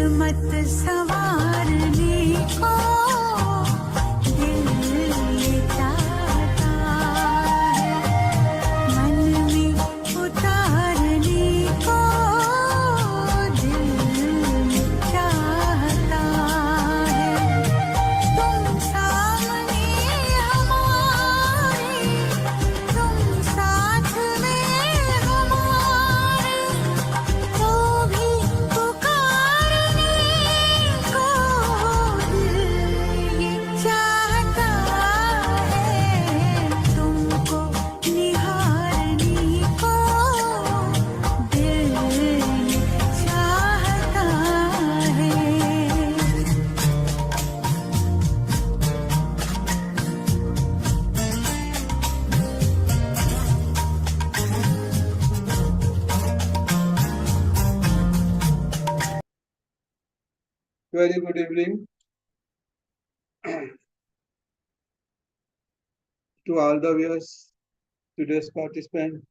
किस्मत संवारने को दिल ये चाहता है, मन में उतारने को दिल ये चाहता है। तुम सामने हमारे, तुम साथ में हमारे, तो भी पुकारने को दिल ये चाहता है, तुमको निहारने को दिल ये चाहता है। Very good evening to all the viewers, today's participants,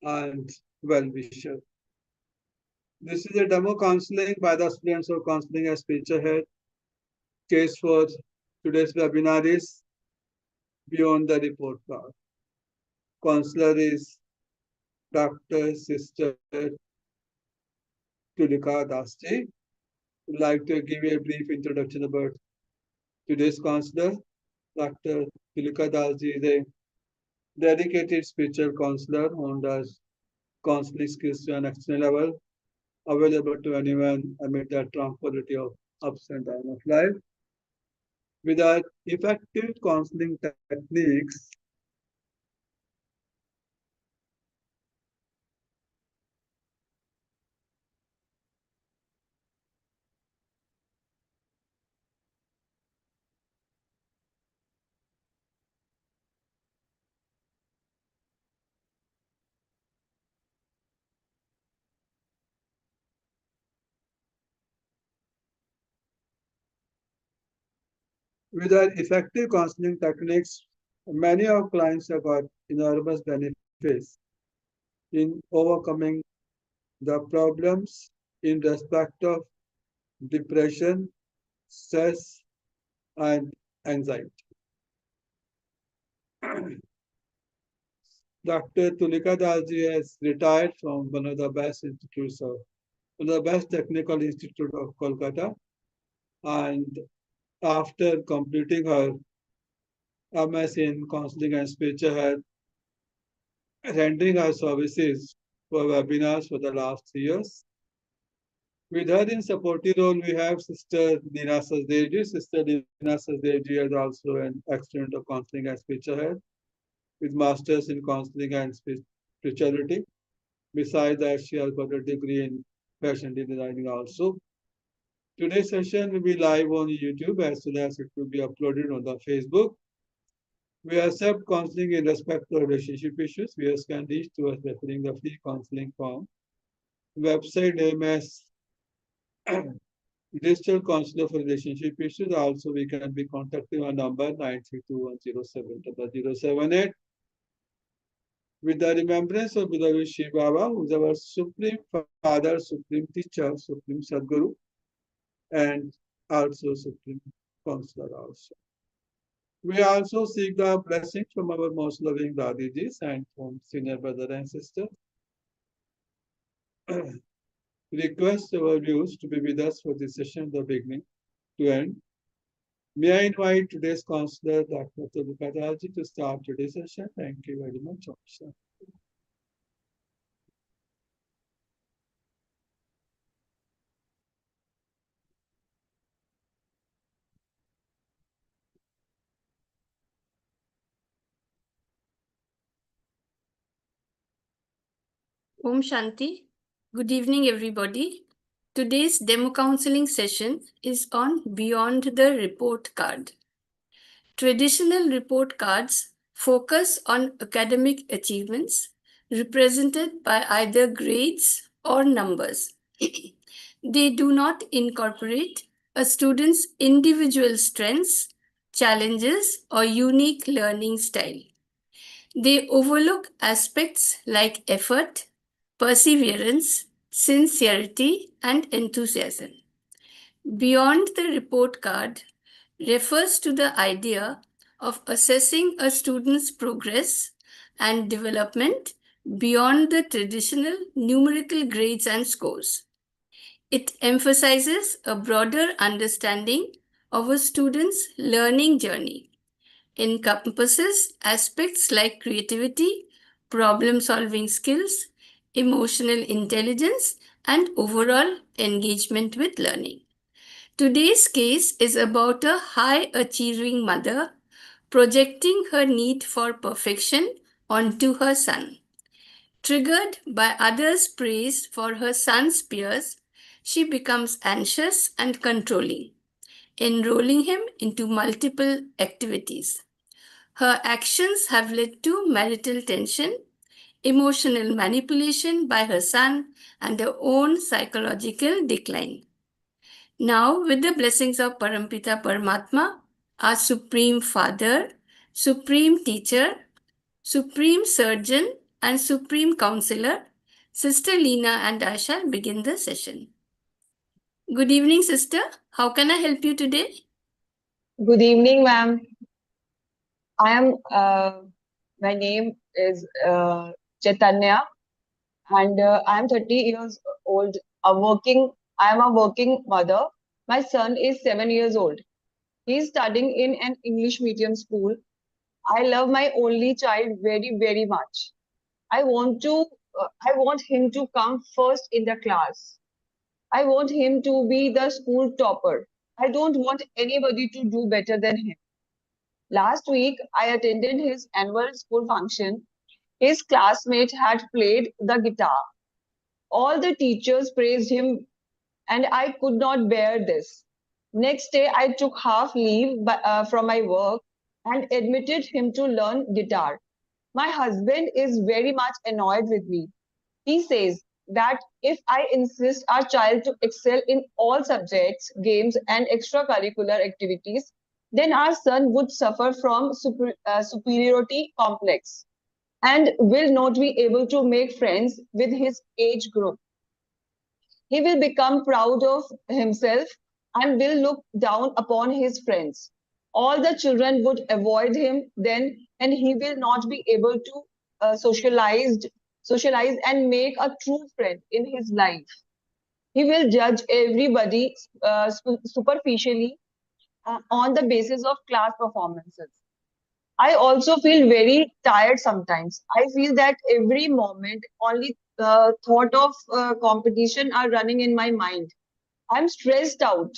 and well-wisher. This is a demo counseling by the students of counseling as speakerhead. Case for today's webinar is Beyond the Report Card. Counselor is Dr. Sister Tulika Dasti. Would like to give a brief introduction about today's counselor. Dr. Tulika Dasti is a dedicated spiritual counselor who does counseling skills to an excellent level, available to anyone amid the tranquility of ups and downs of life. Without effective counseling techniques, many of our clients have got enormous benefits in overcoming the problems in respect of depression, stress, and anxiety. Dr. Tulika Dalji has retired from one of the best technical institute of Kolkata, and after completing her MS in counseling and spiritual health, rendering her services for webinars for the last 3 years. With her in supportive role, we have Sister Neena Sachdevji. Sister Neena Sachdevji is also an excellent of counseling and spiritual health, with masters in counseling and spirituality. Besides that, she has got a degree in fashion designing also. Today's session will be live on YouTube as soon as it will be uploaded on the Facebook. We accept counseling in respect to relationship issues. Viewers can reach to us referring the free counseling form. Website name as Digital Counselor for Relationship Issues. Also, we can be contacting our number 932-107-078. With the remembrance of Beloved Shiva Baba, who is our Supreme Father, Supreme Teacher, Supreme Sadguru, and also Supreme Counselor also. We also seek the blessings from our most loving Dadijis and from senior brother and sister. Request our viewers to be with us for this session, the beginning to end. May I invite today's counselor, Dr. Tulika Dalji, to start today's session. Thank you very much, officer. Om Shanti. Good evening, everybody. Today's demo counseling session is on Beyond the Report Card. Traditional report cards focus on academic achievements represented by either grades or numbers. They do not incorporate a student's individual strengths, challenges, or unique learning style. They overlook aspects like effort, perseverance, sincerity, and enthusiasm. Beyond the report card refers to the idea of assessing a student's progress and development beyond the traditional numerical grades and scores. It emphasizes a broader understanding of a student's learning journey, encompasses aspects like creativity, problem-solving skills, emotional intelligence, and overall engagement with learning. Today's case is about a high-achieving mother projecting her need for perfection onto her son. Triggered by others' praise for her son's peers, she becomes anxious and controlling, enrolling him into multiple activities. Her actions have led to marital tension, emotional manipulation by her son, and her own psychological decline. Now, with the blessings of Parampita Paramatma, our Supreme Father, Supreme Teacher, Supreme Surgeon, and Supreme Counselor, Sister Leena and I shall begin the session. Good evening, Sister. How can I help you today? Good evening, ma'am. My name is Chaitanya, and I am 30 years old. I am a working mother. My son is 7 years old. He is studying in an English medium school. I love my only child very, very much. I want him to come first in the class. I want him to be the school topper. I don't want anybody to do better than him. Last week, I attended his annual school function. His classmate had played the guitar. All the teachers praised him, and I could not bear this. Next day, I took half leave from my work and admitted him to learn guitar. My husband is very much annoyed with me. He says that if I insist our child to excel in all subjects, games, and extracurricular activities, then our son would suffer from superiority complex and will not be able to make friends with his age group. He will become proud of himself and will look down upon his friends. All the children would avoid him then, and he will not be able to socialize and make a true friend in his life. He will judge everybody superficially on the basis of class performances. I also feel very tired sometimes. I feel that every moment only thought of competition are running in my mind. I'm stressed out.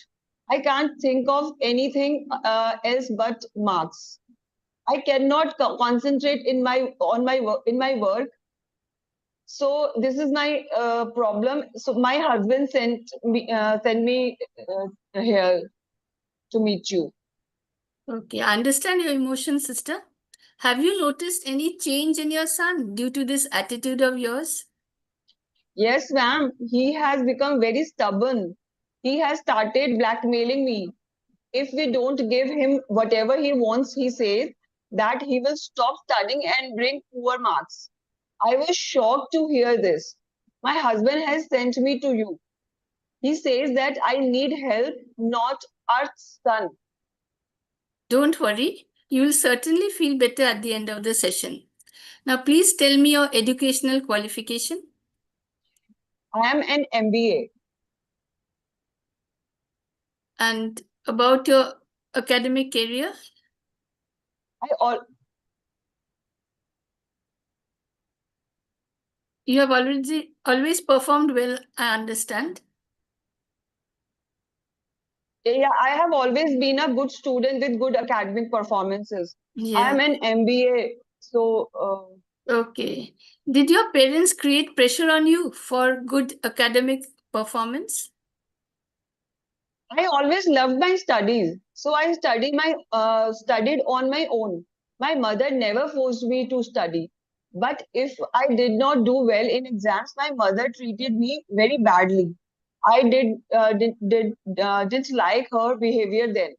I can't think of anything else but marks. I cannot concentrate in my work. So this is my problem. So my husband sent me here to meet you. Okay, I understand your emotions, Sister. Have you noticed any change in your son due to this attitude of yours? Yes, ma'am. He has become very stubborn. He has started blackmailing me. If we don't give him whatever he wants, he says that he will stop studying and bring poor marks. I was shocked to hear this. My husband has sent me to you. He says that I need help, not our son. Don't worry, you will certainly feel better at the end of the session. Now, please tell me your educational qualification. I am an MBA. And about your academic career? You have always performed well, I understand. Yeah, I have always been a good student with good academic performances. Yeah. I am an MBA, so Okay. Did your parents create pressure on you for good academic performance? I always loved my studies, so I studied on my own. My mother never forced me to study, but if I did not do well in exams, my mother treated me very badly. I didn't like her behavior then.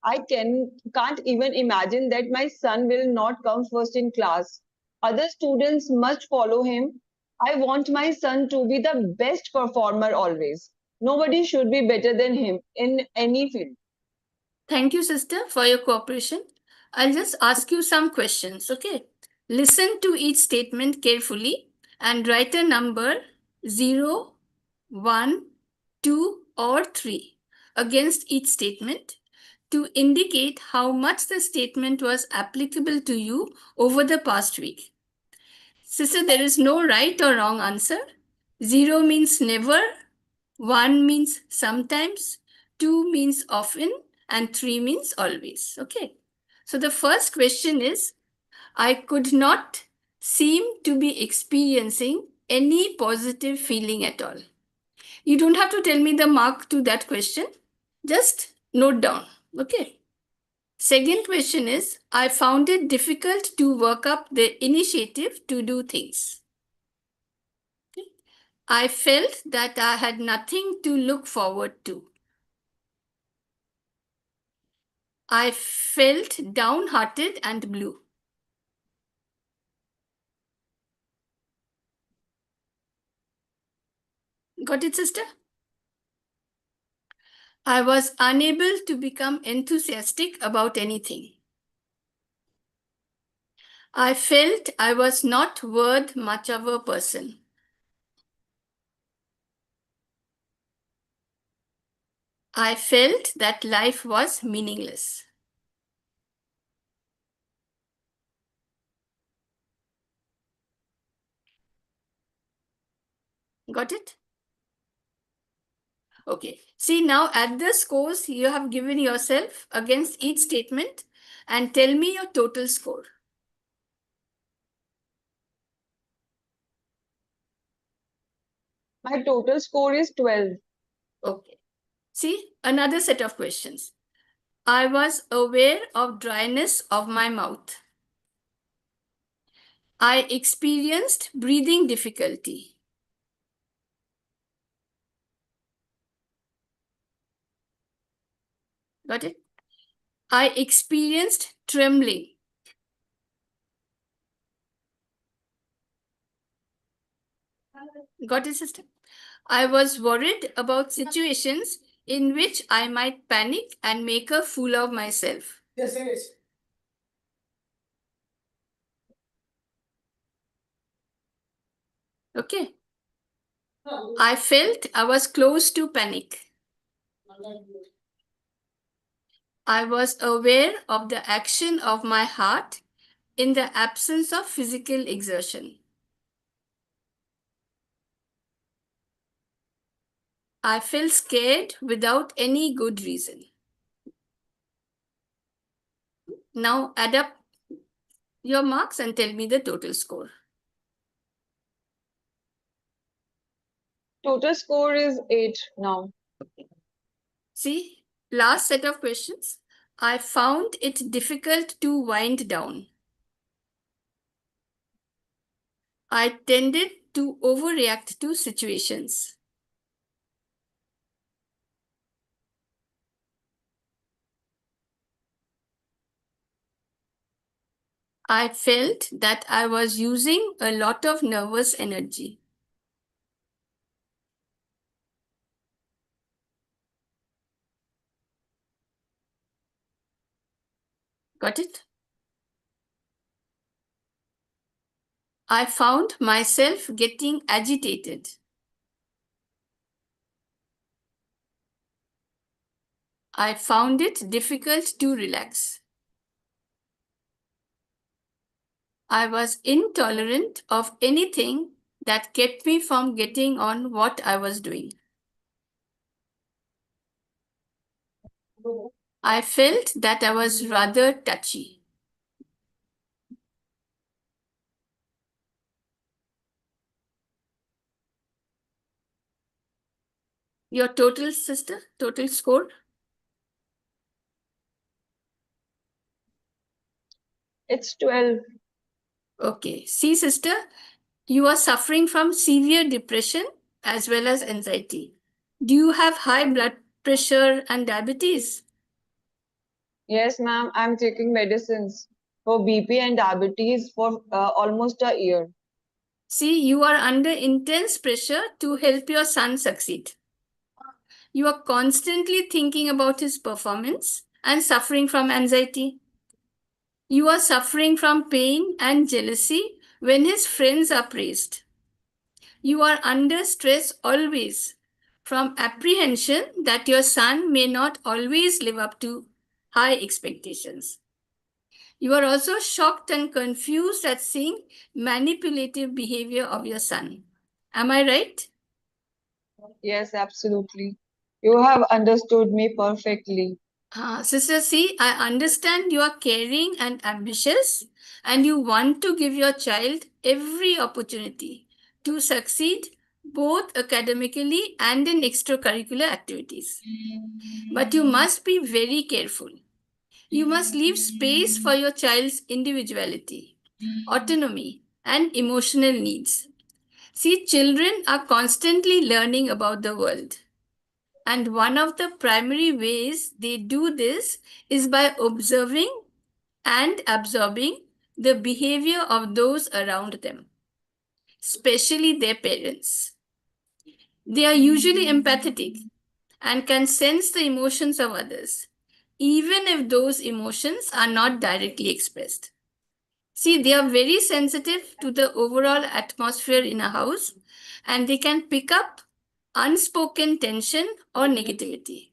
I can't even imagine that my son will not come first in class. Other students must follow him. I want my son to be the best performer always. Nobody should be better than him in any field. Thank you, sister, for your cooperation. I'll just ask you some questions, okay? Listen to each statement carefully and write a number 0, 1, 2, or 3 against each statement to indicate how much the statement was applicable to you over the past week. Sister, there is no right or wrong answer. 0 means never, 1 means sometimes, 2 means often, and 3 means always. Okay. So the first question is, I could not seem to be experiencing any positive feeling at all. You don't have to tell me the mark to that question. Just note down. Okay. Second question is, I found it difficult to work up the initiative to do things. Okay. I felt that I had nothing to look forward to. I felt downhearted and blue. Got it, sister? I was unable to become enthusiastic about anything. I felt I was not worth much of a person. I felt that life was meaningless. Got it? Okay. See, now add the scores you have given yourself against each statement and tell me your total score. My total score is 12. Okay. See, another set of questions. I was aware of dryness of my mouth. I experienced breathing difficulty. Got it? I experienced trembling. Got it, sister? I was worried about situations in which I might panic and make a fool of myself. Yes. Okay. I felt I was close to panic. I was aware of the action of my heart in the absence of physical exertion. I felt scared without any good reason. Now add up your marks and tell me the total score. Total score is 8 now. See, last set of questions. I found it difficult to wind down. I tended to overreact to situations. I felt that I was using a lot of nervous energy. Got it? I found myself getting agitated. I found it difficult to relax. I was intolerant of anything that kept me from getting on what I was doing. I felt that I was rather touchy. Your total, sister, total score? It's 12. Okay. See, sister, you are suffering from severe depression as well as anxiety. Do you have high blood pressure and diabetes? Yes, ma'am. I'm taking medicines for BP and diabetes for almost a year. See, you are under intense pressure to help your son succeed. You are constantly thinking about his performance and suffering from anxiety. You are suffering from pain and jealousy when his friends are praised. You are under stress always from apprehension that your son may not always live up to high expectations. You are also shocked and confused at seeing manipulative behavior of your son. Am I right? Yes, absolutely. You have understood me perfectly. Sister C, I understand you are caring and ambitious, and you want to give your child every opportunity to succeed both academically and in extracurricular activities. But you must be very careful. You must leave space for your child's individuality, autonomy, and emotional needs. See, children are constantly learning about the world. And one of the primary ways they do this is by observing and absorbing the behavior of those around them, especially their parents. They are usually empathetic and can sense the emotions of others, even if those emotions are not directly expressed. See, they are very sensitive to the overall atmosphere in a house and they can pick up unspoken tension or negativity.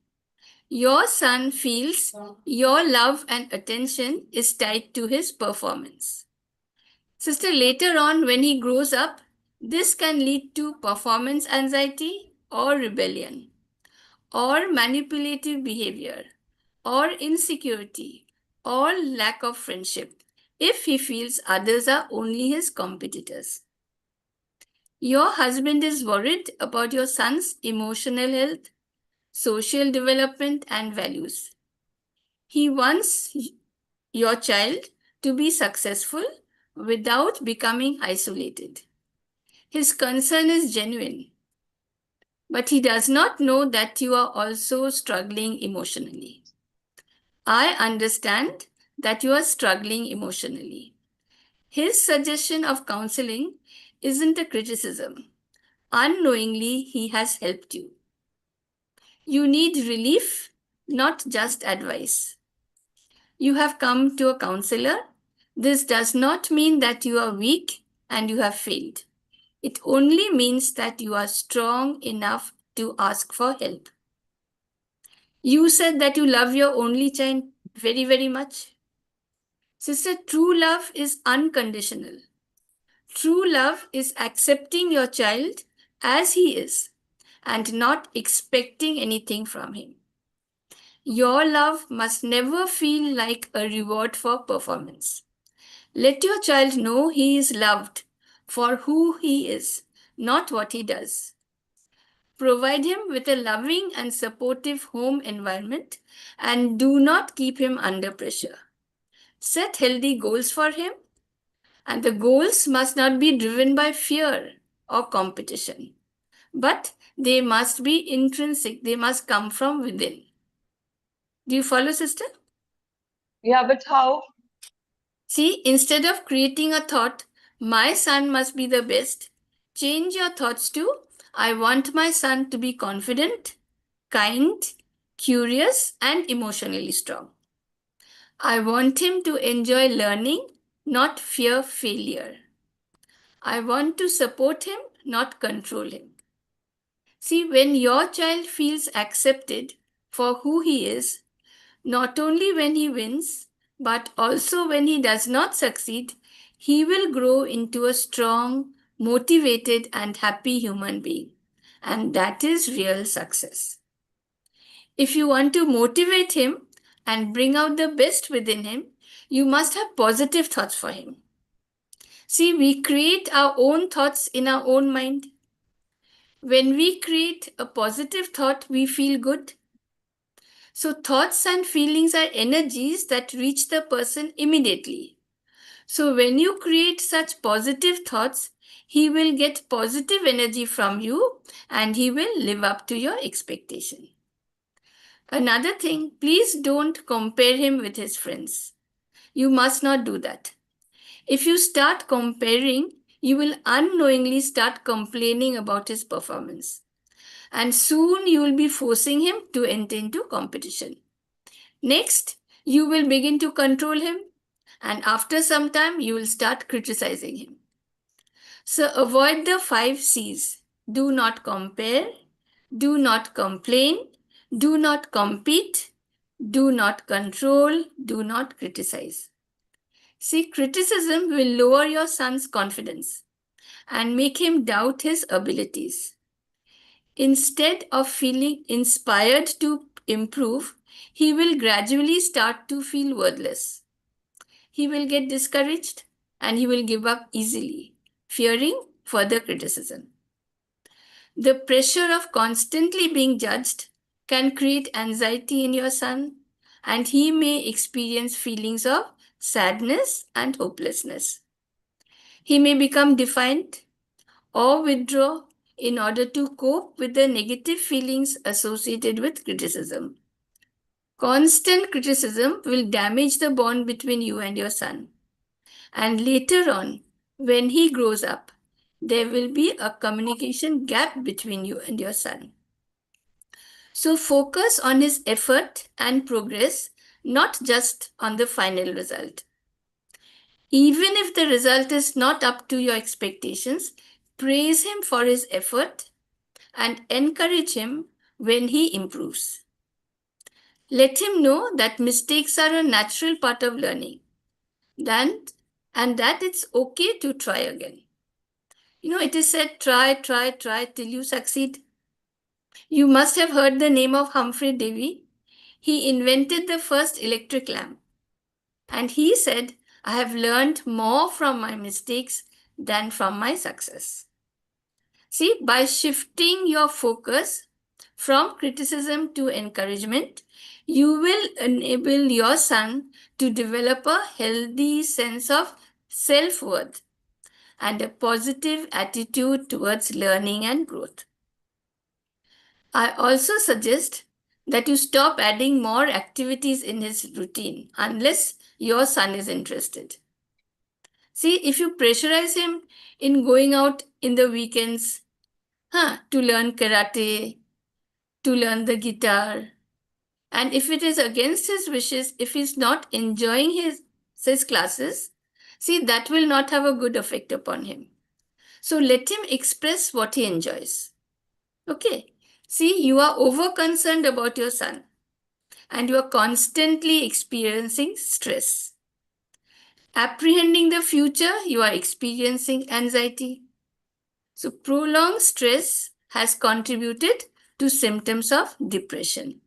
Your son feels your love and attention is tied to his performance. Sister, later on, when he grows up, this can lead to performance anxiety or rebellion, or manipulative behavior, or insecurity, or lack of friendship if he feels others are only his competitors. Your husband is worried about your son's emotional health, social development, and values. He wants your child to be successful without becoming isolated. His concern is genuine, but he does not know that you are also struggling emotionally. I understand that you are struggling emotionally. His suggestion of counseling isn't a criticism. Unknowingly, he has helped you. You need relief, not just advice. You have come to a counselor. This does not mean that you are weak and you have failed. It only means that you are strong enough to ask for help. You said that you love your only child very, very much. Sister, true love is unconditional. True love is accepting your child as he is and not expecting anything from him. Your love must never feel like a reward for performance. Let your child know he is loved for who he is, not what he does. Provide him with a loving and supportive home environment and do not keep him under pressure. Set healthy goals for him, and the goals must not be driven by fear or competition, but they must be intrinsic, they must come from within. Do you follow, sister? Yeah, but how? See, instead of creating a thought, my son must be the best, change your thoughts to, I want my son to be confident, kind, curious, and emotionally strong. I want him to enjoy learning, not fear failure. I want to support him, not control him. See, when your child feels accepted for who he is, not only when he wins, but also when he does not succeed, he will grow into a strong, motivated, and happy human being. And that is real success. If you want to motivate him and bring out the best within him, you must have positive thoughts for him. See, we create our own thoughts in our own mind. When we create a positive thought, we feel good. So, thoughts and feelings are energies that reach the person immediately. So, when you create such positive thoughts, he will get positive energy from you and he will live up to your expectation. Another thing, please don't compare him with his friends. You must not do that. If you start comparing, you will unknowingly start complaining about his performance. and soon you will be forcing him to enter into competition. Next, you will begin to control him, and after some time, you will start criticizing him. So avoid the 5 C's. Do not compare, do not complain, do not compete, do not control, do not criticize. See, criticism will lower your son's confidence and make him doubt his abilities. Instead of feeling inspired to improve, he will gradually start to feel worthless. He will get discouraged and he will give up easily, fearing further criticism. The pressure of constantly being judged can create anxiety in your son, and he may experience feelings of sadness and hopelessness. He may become defiant or withdraw in order to cope with the negative feelings associated with criticism. Constant criticism will damage the bond between you and your son. And later on, when he grows up, there will be a communication gap between you and your son. So focus on his effort and progress, not just on the final result. Even if the result is not up to your expectations, praise him for his effort and encourage him when he improves. Let him know that mistakes are a natural part of learning, and that it's okay to try again. It is said, try till you succeed. You must have heard the name of Humphrey Davy. He invented the first electric lamp. And he said, I have learned more from my mistakes than from my success. See, by shifting your focus from criticism to encouragement, you will enable your son to develop a healthy sense of self-worth and a positive attitude towards learning and growth. I also suggest that you stop adding more activities in his routine unless your son is interested. See, if you pressurize him in going out in the weekends to learn karate, to learn the guitar, and if it is against his wishes, if he's not enjoying his classes, see, that will not have a good effect upon him. So let him express what he enjoys. Okay. See, you are over concerned about your son and you are constantly experiencing stress. Apprehending the future, you are experiencing anxiety. So prolonged stress has contributed to symptoms of depression.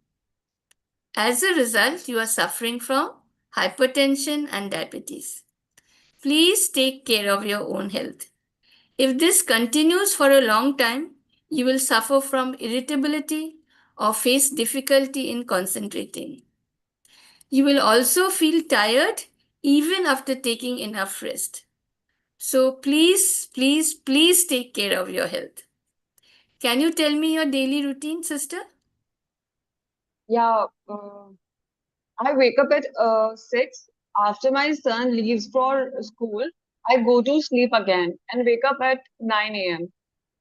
As a result, you are suffering from hypertension and diabetes. Please take care of your own health. If this continues for a long time, you will suffer from irritability or face difficulty in concentrating. You will also feel tired even after taking enough rest. So please take care of your health. Can you tell me your daily routine, sister? Yeah, I wake up at 6. After my son leaves for school, I go to sleep again and wake up at 9 a.m.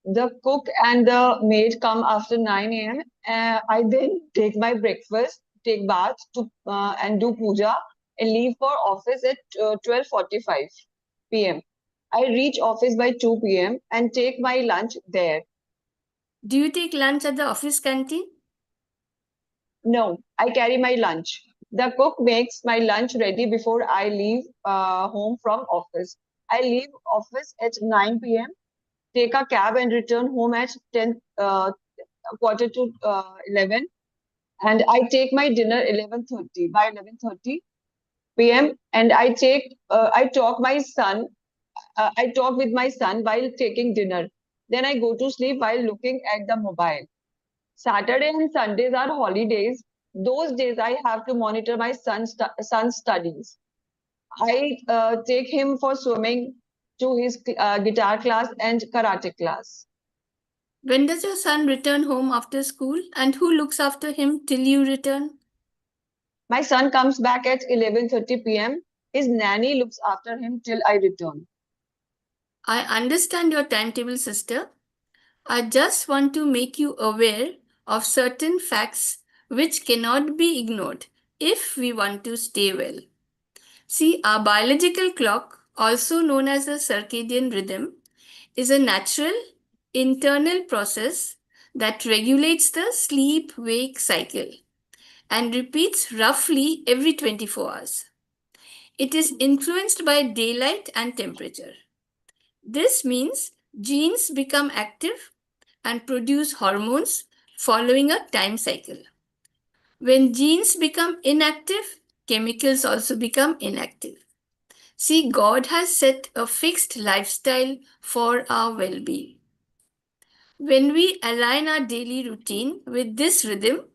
The cook and the maid come after 9 a.m. I then take my breakfast, take bath and do puja and leave for office at 12:45 p.m. I reach office by 2 p.m. and take my lunch there. Do you take lunch at the office canteen? No, I carry my lunch. The cook makes my lunch ready before I leave home from office. I leave office at 9 p.m., take a cab and return home at 10, quarter to 11. And I take my dinner 11:30 by 11:30 p.m. And I talk I talk with my son while taking dinner. Then I go to sleep while looking at the mobile. Saturday and Sundays are holidays. Those days I have to monitor my son's studies. I take him for swimming to his guitar class and karate class. When does your son return home after school and who looks after him till you return? My son comes back at 11:30 p.m. His nanny looks after him till I return. I understand your timetable, sister, I just want to make you aware of certain facts which cannot be ignored if we want to stay well. See, our biological clock, also known as the circadian rhythm, is a natural internal process that regulates the sleep wake cycle and repeats roughly every 24 hours. It is influenced by daylight and temperature. This means genes become active and produce hormones following a time cycle. When genes become inactive, chemicals also become inactive. See, God has set a fixed lifestyle for our well being. When we align our daily routine with this rhythm,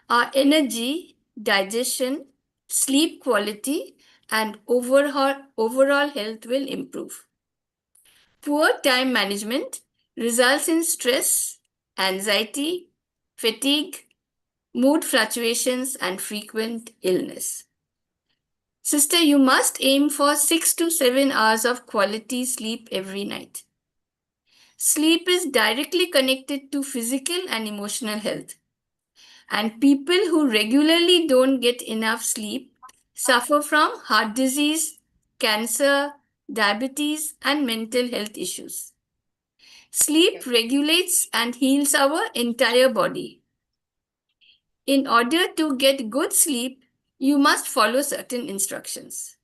our energy, digestion, sleep quality, and overall health will improve. Poor time management results in stress, anxiety, fatigue, mood fluctuations, and frequent illness. Sister, you must aim for 6 to 7 hours of quality sleep every night. Sleep is directly connected to physical and emotional health. And people who regularly don't get enough sleep suffer from heart disease, cancer, diabetes, and mental health issues. Sleep regulates and heals our entire body. In order to get good sleep, you must follow certain instructions.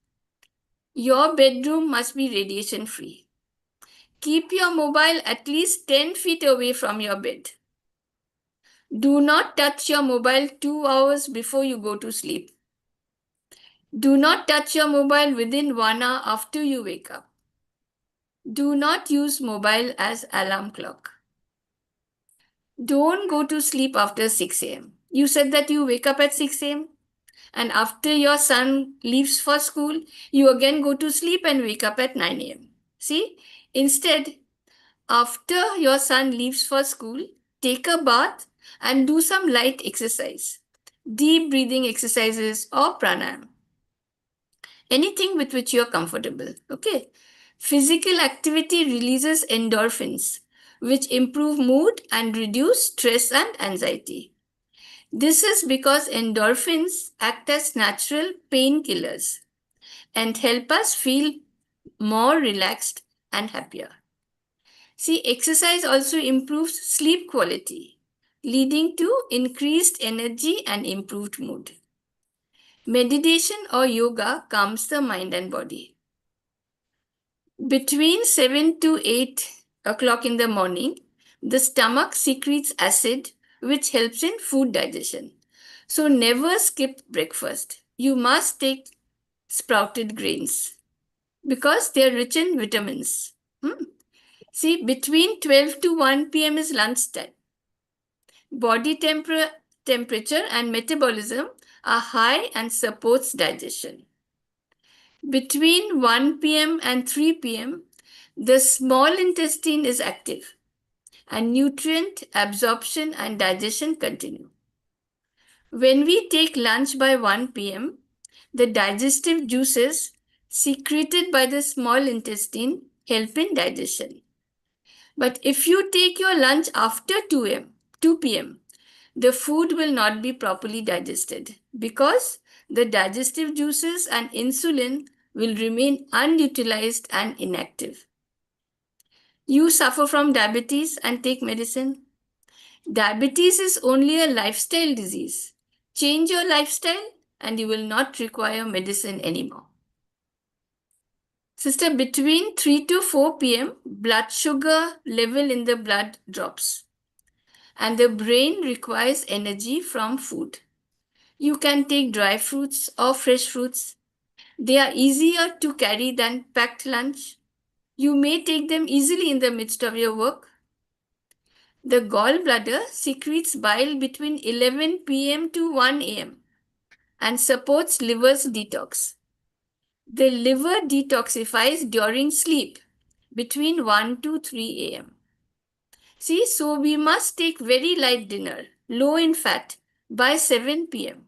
Your bedroom must be radiation free. Keep your mobile at least 10 feet away from your bed. Do not touch your mobile 2 hours before you go to sleep. Do not touch your mobile within 1 hour after you wake up. Do not use mobile as alarm clock. Don't go to sleep after 6 a.m. You said that you wake up at 6 a.m. and after your son leaves for school, you again go to sleep and wake up at 9 a.m. See, instead, after your son leaves for school, take a bath and do some light exercise, deep breathing exercises or pranayam. Anything with which you're comfortable, okay? Physical activity releases endorphins, which improve mood and reduce stress and anxiety. This is because endorphins act as natural painkillers and help us feel more relaxed and happier. See, exercise also improves sleep quality, leading to increased energy and improved mood. Meditation or yoga calms the mind and body. Between 7 to 8 o'clock in the morning, the stomach secretes acid, which helps in food digestion. So never skip breakfast. You must take sprouted grains because they are rich in vitamins. See, between 12 to 1 p.m. is lunchtime. Body temperature and metabolism are high and supports digestion. Between 1 p.m. and 3 p.m., the small intestine is active and nutrient absorption and digestion continue. When we take lunch by 1 p.m., the digestive juices secreted by the small intestine help in digestion. But if you take your lunch after 2 p.m., the food will not be properly digested because the digestive juices and insulin will remain unutilized and inactive. You suffer from diabetes and take medicine. Diabetes is only a lifestyle disease. Change your lifestyle and you will not require medicine anymore. Sister, between 3 to 4 p.m., blood sugar level in the blood drops and the brain requires energy from food. You can take dry fruits or fresh fruits. They are easier to carry than packed lunch. You may take them easily in the midst of your work. The gallbladder secretes bile between 11 p.m. to 1 a.m. and supports liver's detox. The liver detoxifies during sleep between 1 to 3 a.m. See, so we must take very light dinner, low in fat, by 7 p.m.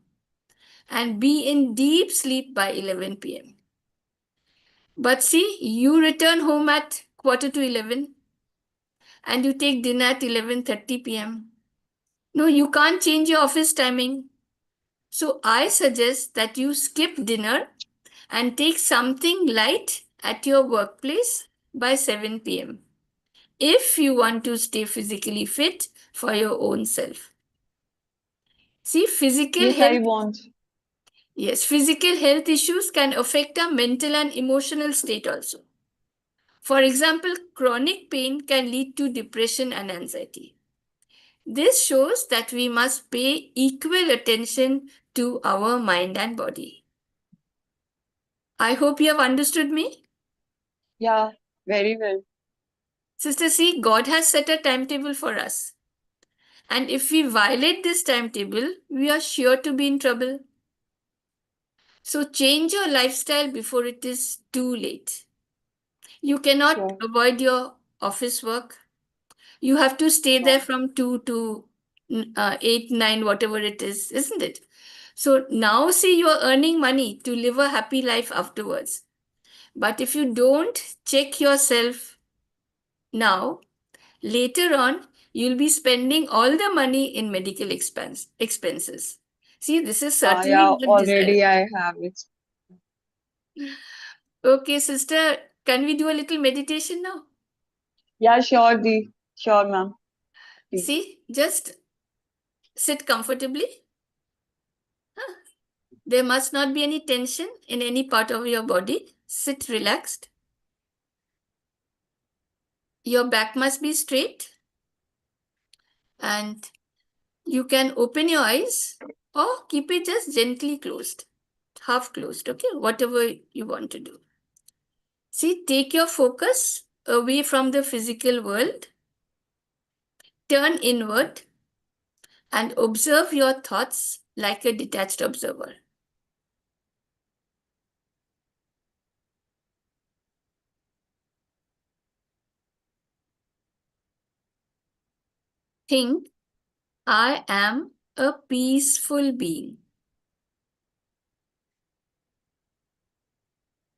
and be in deep sleep by 11 p.m. But see, you return home at quarter to 11 and you take dinner at 11:30 p.m. No, you can't change your office timing. So I suggest that you skip dinner and take something light at your workplace by 7 p.m. if you want to stay physically fit for your own self. See, Yes, I want. physical health issues can affect our mental and emotional state also. For example, chronic pain can lead to depression and anxiety. This shows that we must pay equal attention to our mind and body. I hope you have understood me. Yeah, very well. Sister, see, God has set a timetable for us. And if we violate this timetable, we are sure to be in trouble. So change your lifestyle before it is too late. You cannot Sure. avoid your office work. You have to stay there from 2 to 8, 9, whatever it is, isn't it? So now see, you are earning money to live a happy life afterwards. But if you don't check yourself now, later on, you'll be spending all the money in medical expenses. See, this is certainly Yeah, not already desirable. I have it. Okay, sister, can we do a little meditation now? Yeah, sure, Di. Sure, ma'am. Please. See, just sit comfortably. Huh. There must not be any tension in any part of your body. Sit relaxed. Your back must be straight, and you can open your eyes or keep it just gently closed, half closed, okay? Whatever you want to do. See, take your focus away from the physical world, turn inward, and observe your thoughts like a detached observer. Think, I am a peaceful being.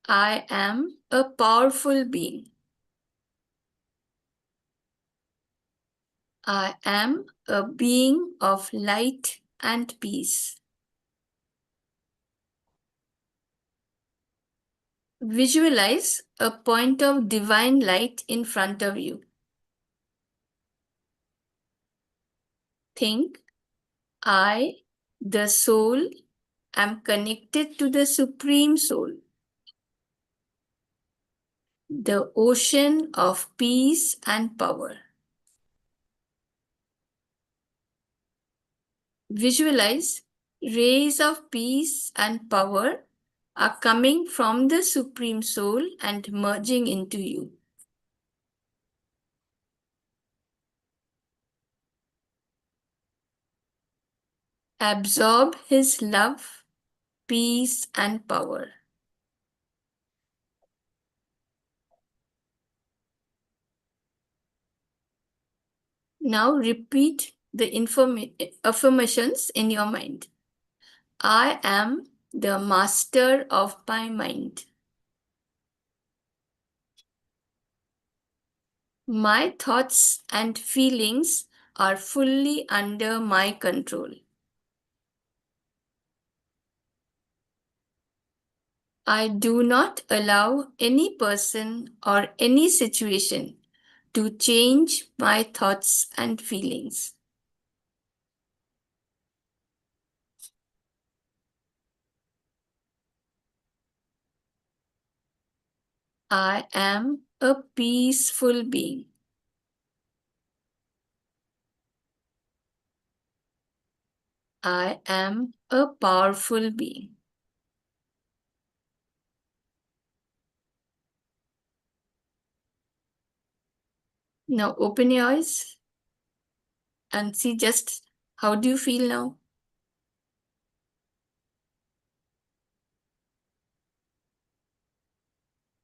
I am a powerful being. I am a being of light and peace. Visualize a point of divine light in front of you. Think, I, the soul, am connected to the Supreme Soul, the ocean of peace and power. Visualize rays of peace and power are coming from the Supreme Soul and merging into you. Absorb His love, peace, and power. Now repeat the affirmations in your mind. I am the master of my mind. My thoughts and feelings are fully under my control. I do not allow any person or any situation to change my thoughts and feelings. I am a peaceful being. I am a powerful being. Now open your eyes and see just how do you feel now?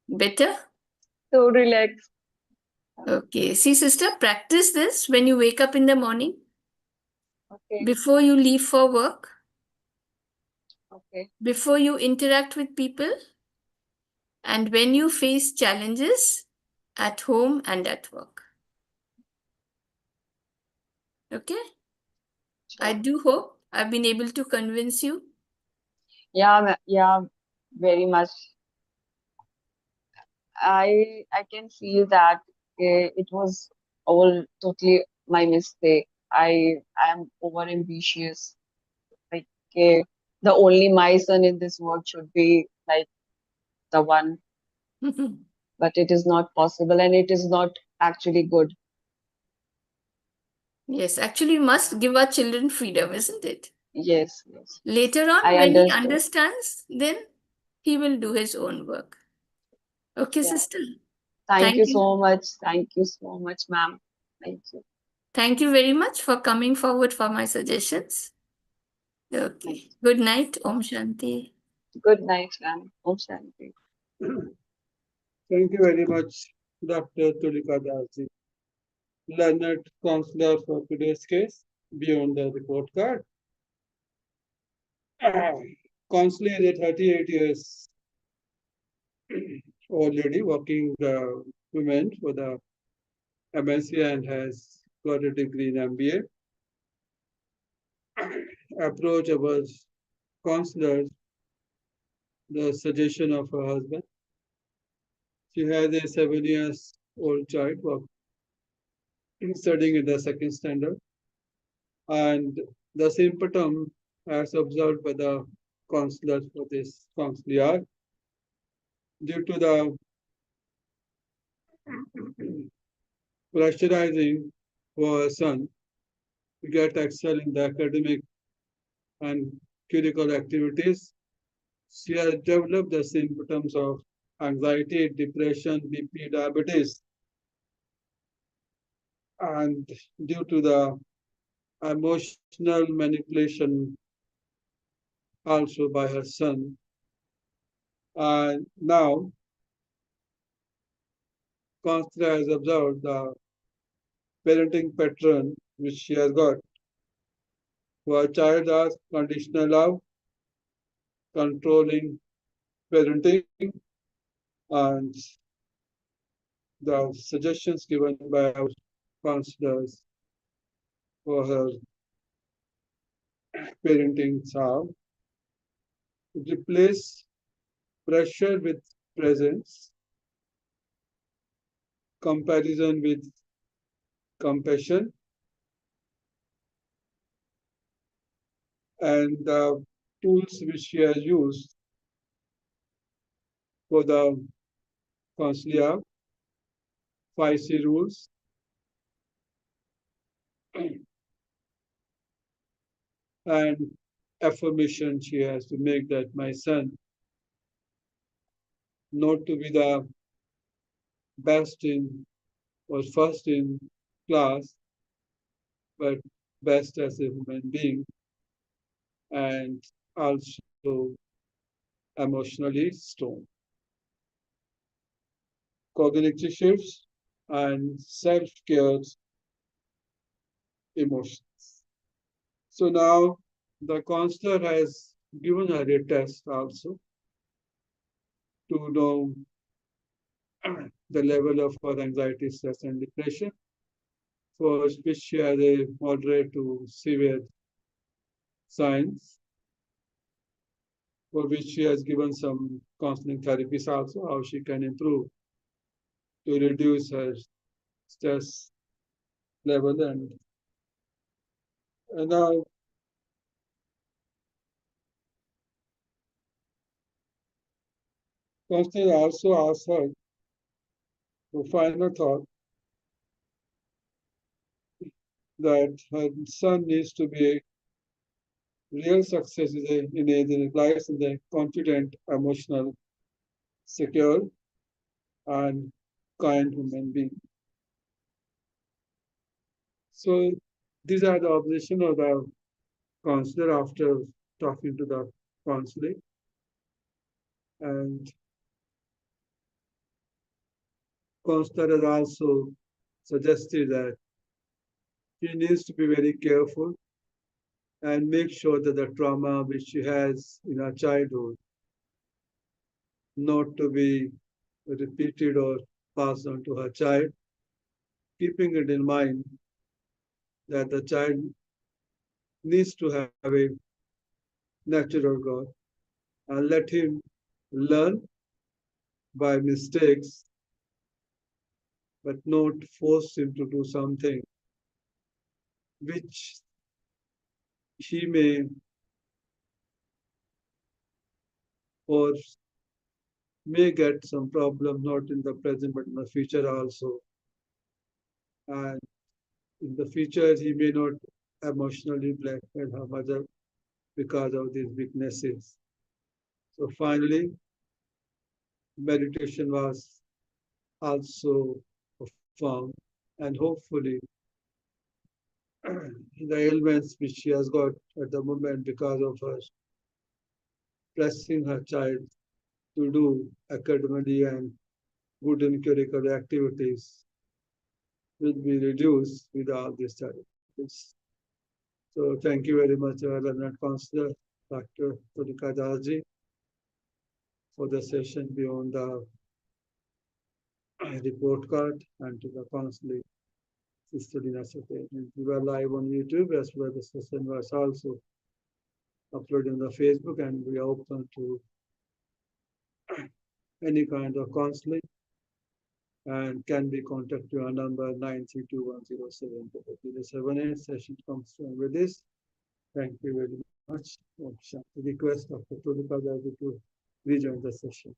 Better? So relaxed. Okay. See, sister, practice this when you wake up in the morning, Okay. before you leave for work, Okay. before you interact with people, and when you face challenges at home and at work. Okay? I do hope I've been able to convince you. Yeah, very much. I can feel that it was all totally my mistake. I am over ambitious. Like the only my son in this world should be like the one, but it is not possible, and it is not actually good. Yes, actually, we must give our children freedom, isn't it? Yes, yes. Later on, I when he understand. understands, then he will do his own work. Okay, Yeah. sister. Thank Thank you you. so much. Thank you so much, ma'am. Thank you. Thank you very much for coming forward for my suggestions. Thank Okay. Good night. Om Shanti. you. Good night, ma'am. Om Shanti. Thank you very much, Dr. Tulika Dasji, learned counselor for today's case, beyond the report card. Counselor is a 38 years old lady working women for the MSc and has got a degree in MBA. Approach our counselors, the suggestion of her husband. She has a 7 years old child studying in the second standard, and the symptom as observed by the counselors for this counselor are due to the pressurizing for her son to get excel in the academic and curricular activities. She has developed the symptoms of anxiety, depression, BP, diabetes, and due to the emotional manipulation also by her son. And now, Constance has observed the parenting pattern which she has got. Her child has conditional love, controlling parenting, and the suggestions given by our counselors for her parenting are replace pressure with presence, comparison with compassion, and the tools which she has used for the counselor, 5C rules, and affirmation she has to make that my son not to be the best in or first in class, but best as a human being and also emotionally strong. Cognitive shifts and self-care emotions. So now the counselor has given her a test also to know the level of her anxiety, stress, and depression, for which she has a moderate to severe signs, for which she has given some counseling therapies also, how she can improve to reduce her stress level. And now counselor also asked her to final thought that her son needs to be real success lies in the confident, emotional, secure, and kind human being. So these are the observation of the counselor after talking to the counselor. And counselor has also suggested that she needs to be very careful and make sure that the trauma which she has in her childhood not to be repeated or passed on to her child, keeping it in mind that the child needs to have a natural growth and let him learn by mistakes, but not force him to do something which he may or may get some problem, not in the present, but in the future also. And in the future, he may not emotionally blackmail her mother because of these weaknesses. So finally, meditation was also performed, and hopefully, the ailments which she has got at the moment because of her pressing her child to do academically and good in curricular activities will be reduced with all these challenges. So thank you very much, our learned counselor, Dr. Tulika Daji, for the session beyond the report card and to the counseling Sister Lina Sate. We were live on YouTube as well as the session was also uploaded on the Facebook, and we are open to any kind of counseling and can be contacted on number 932107078. Session comes with this. Thank you very much. The request of the Tulika to rejoin the session.